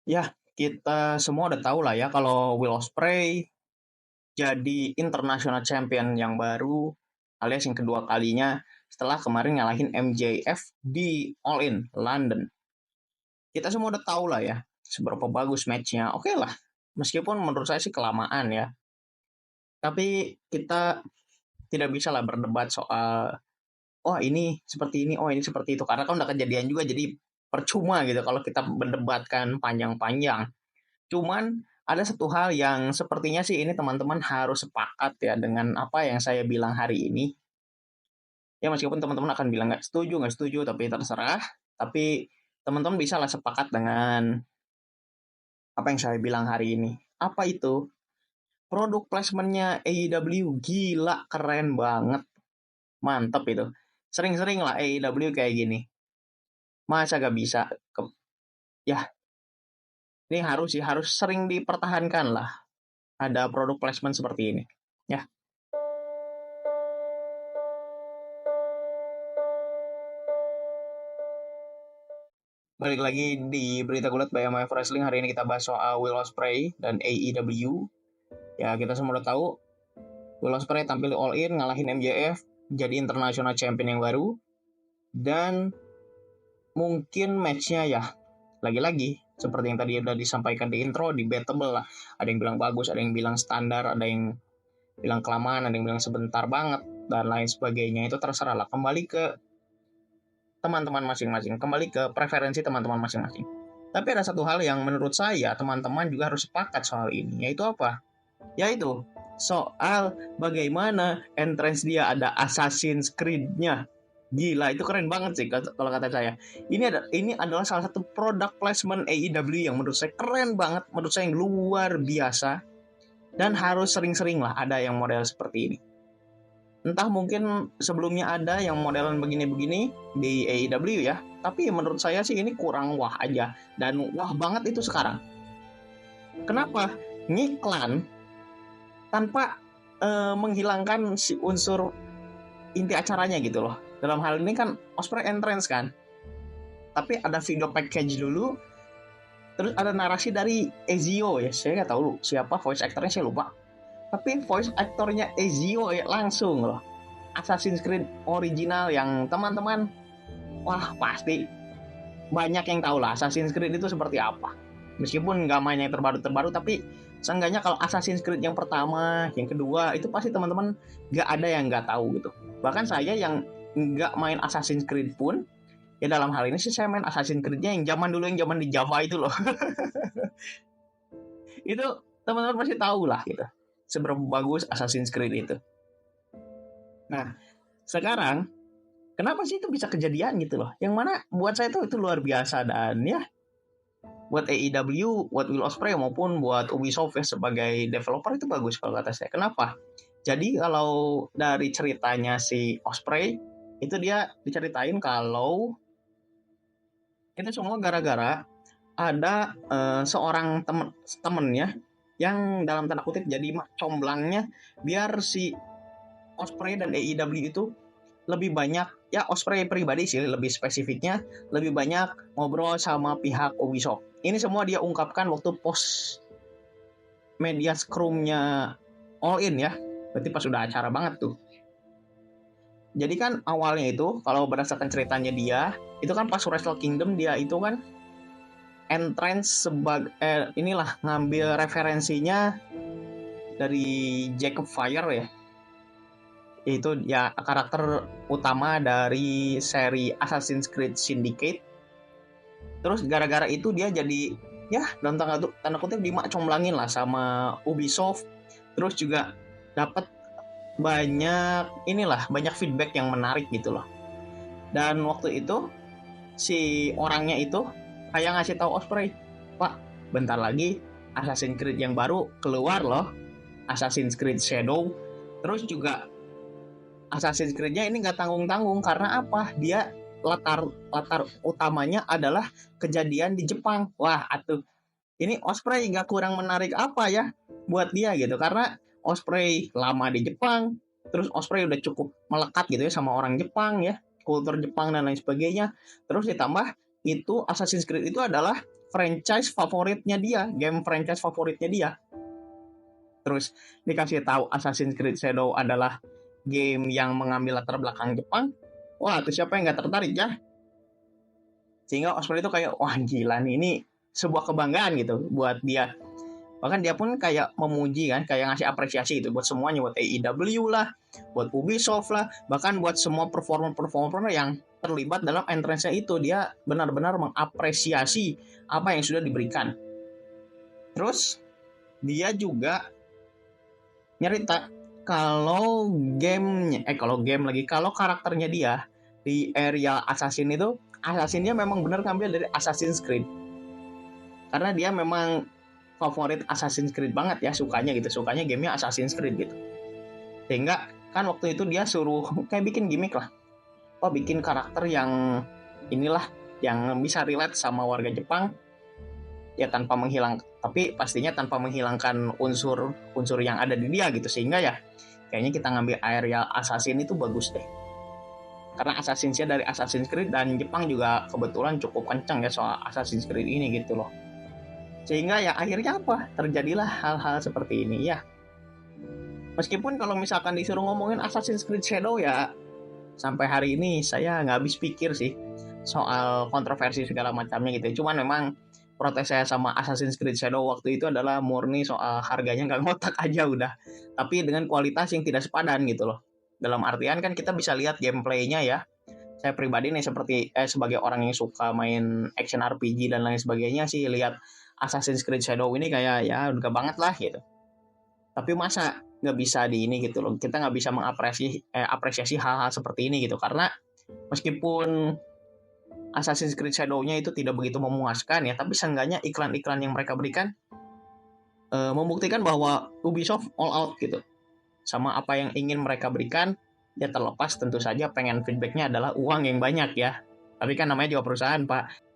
Ya, kita semua udah tahu lah ya kalau Will Ospreay jadi international champion yang baru alias yang kedua kalinya setelah kemarin ngalahin MJF di All In London. Kita semua udah tahu lah ya seberapa bagus matchnya. Oke lah, meskipun menurut saya sih kelamaan ya. Tapi kita tidak bisa lah berdebat soal oh ini seperti ini, oh ini seperti itu. Karena kan udah kejadian juga jadi percuma gitu kalau kita berdebatkan panjang-panjang. Cuman ada satu hal yang sepertinya sih ini teman-teman harus sepakat ya dengan apa yang saya bilang hari ini. Ya meskipun teman-teman akan bilang nggak setuju, tapi terserah. Tapi teman-teman bisa lah sepakat dengan apa yang saya bilang hari ini. Apa itu? Produk placementnya AEW gila keren banget. Mantep itu. Sering-sering lah AEW kayak gini. Masa gak bisa? Ya, ini harus sih, harus sering dipertahankan lah. Ada produk placement seperti ini. Ya, balik lagi di Berita Gulat by MF Wrestling. Hari ini kita bahas soal Will Ospreay dan AEW. Ya, kita semua udah tahu Will Ospreay tampil di All In, ngalahin MJF, jadi International Champion yang baru. Dan mungkin matchnya ya, lagi-lagi, seperti yang tadi udah disampaikan di intro, debatable lah. Ada yang bilang bagus, ada yang bilang standar, ada yang bilang kelamaan, ada yang bilang sebentar banget, dan lain sebagainya. Itu terserah lah, kembali ke teman-teman masing-masing, kembali ke preferensi teman-teman masing-masing. Tapi ada satu hal yang menurut saya teman-teman juga harus sepakat soal ini, yaitu apa? Yaitu soal bagaimana entrance dia ada Assassin's Creed-nya. Gila, itu keren banget sih kalau kata saya. Ini adalah salah satu product placement AEW yang menurut saya keren banget, menurut saya yang luar biasa dan harus sering-sering lah ada yang model seperti ini. Entah mungkin sebelumnya ada yang modelan begini-begini di AEW ya, tapi menurut saya sih ini kurang wah aja dan wah banget itu sekarang. Kenapa? Ngiklan tanpa menghilangkan si unsur inti acaranya gitu loh. Dalam hal ini kan Osprey entrance kan, tapi ada video package dulu, terus ada narasi dari Ezio ya, saya nggak tahu siapa voice actornya, saya lupa. Tapi voice actornya Ezio ya langsung loh. Assassin's Creed original yang teman-teman wah pasti banyak yang tahu lah Assassin's Creed itu seperti apa. Meskipun nggak main yang terbaru-terbaru, tapi seenggaknya kalau Assassin's Creed yang pertama, yang kedua, itu pasti teman-teman nggak ada yang nggak tahu gitu. Bahkan saya yang nggak main Assassin's Creed pun, ya dalam hal ini sih saya main Assassin's Creed-nya yang zaman dulu, yang zaman di Java itu loh. Itu teman-teman pasti tahu lah gitu. Seberapa bagus Assassin's Creed itu. Nah, sekarang kenapa sih itu bisa kejadian gitu loh? Yang mana buat saya itu luar biasa dan ya buat AEW, buat Will Ospreay maupun buat Ubisoft ya sebagai developer itu bagus kalau kata saya. Kenapa? Jadi kalau dari ceritanya si Ospreay itu dia diceritain kalau itu semua gara-gara ada seorang temennya yang dalam tanda kutip jadi comblangnya biar si Ospreay dan AEW itu lebih banyak ya Osprey pribadi sih lebih spesifiknya lebih banyak ngobrol sama pihak Ubisoft. Ini semua dia ungkapkan waktu post media scrumnya All In ya. Berarti pas udah acara banget tuh. Jadi kan awalnya itu kalau berdasarkan ceritanya dia itu kan pas Wrestle Kingdom dia itu kan entrance sebagai inilah ngambil referensinya dari Jacob Fire ya, yaitu ya karakter utama dari seri Assassin's Creed Syndicate. Terus gara-gara itu dia jadi ya dalam tanda kutip dimacomblangin lah sama Ubisoft. Terus juga dapat banyak feedback yang menarik gitu loh. Dan waktu itu si orangnya itu kayak ngasih tahu Osprey, Pak, bentar lagi Assassin's Creed yang baru keluar loh, Assassin's Creed Shadow. Terus juga Assassin's Creed-nya ini nggak tanggung-tanggung karena apa? Dia latar utamanya adalah kejadian di Jepang. Wah, atuh. Ini Osprey nggak kurang menarik apa ya buat dia gitu karena Osprey lama di Jepang, terus Osprey udah cukup melekat gitu ya sama orang Jepang ya, kultur Jepang dan lain sebagainya. Terus ditambah itu Assassin's Creed itu adalah franchise favoritnya dia, game franchise favoritnya dia. Terus dikasih tahu Assassin's Creed Shadow adalah game yang mengambil latar belakang Jepang. Wah, itu siapa yang nggak tertarik ya? Sehingga Osprey itu kayak, wah gila nih, ini sebuah kebanggaan gitu buat dia. Bahkan dia pun kayak memuji kan, kayak ngasih apresiasi gitu buat semuanya, buat AEW lah, buat Ubisoft lah, bahkan buat semua performer yang terlibat dalam entrance-nya itu. Dia benar-benar mengapresiasi apa yang sudah diberikan. Terus dia juga nyerita kalau kalau karakternya dia di area Assassin itu, Assassinnya memang benar ngambil dari Assassin's Creed. Karena dia memang favorit Assassin's Creed banget ya, sukanya gamenya Assassin's Creed gitu. Sehingga kan waktu itu dia suruh kayak bikin gimmick lah, bikin karakter yang inilah yang bisa relate sama warga Jepang ya, tapi pastinya tanpa menghilangkan unsur yang ada di dia gitu. Sehingga ya kayaknya kita ngambil area Assassin itu bagus deh, karena Assassin-nya dari Assassin's Creed dan Jepang juga kebetulan cukup kencang ya soal Assassin's Creed ini gitu loh. Sehingga ya akhirnya terjadilah hal-hal seperti ini ya. Meskipun kalau misalkan disuruh ngomongin Assassin's Creed Shadow ya, sampai hari ini saya nggak habis pikir sih soal kontroversi segala macamnya gitu. Cuman memang protes saya sama Assassin's Creed Shadow waktu itu adalah murni soal harganya nggak ngotak aja udah, tapi dengan kualitas yang tidak sepadan gitu loh. Dalam artian kan kita bisa lihat gameplaynya ya. Saya pribadi nih sebagai orang yang suka main action RPG dan lain sebagainya sih, lihat Assassin's Creed Shadow ini kayak ya udah banget lah gitu. Tapi masa nggak bisa di ini gitu loh, kita nggak bisa apresiasi hal-hal seperti ini gitu, karena meskipun Assassin's Creed Shadow-nya itu tidak begitu memuaskan ya, tapi seenggaknya iklan-iklan yang mereka berikan membuktikan bahwa Ubisoft all out gitu sama apa yang ingin mereka berikan. Ya terlepas tentu saja pengen feedbacknya adalah uang yang banyak ya, tapi kan namanya juga perusahaan pak,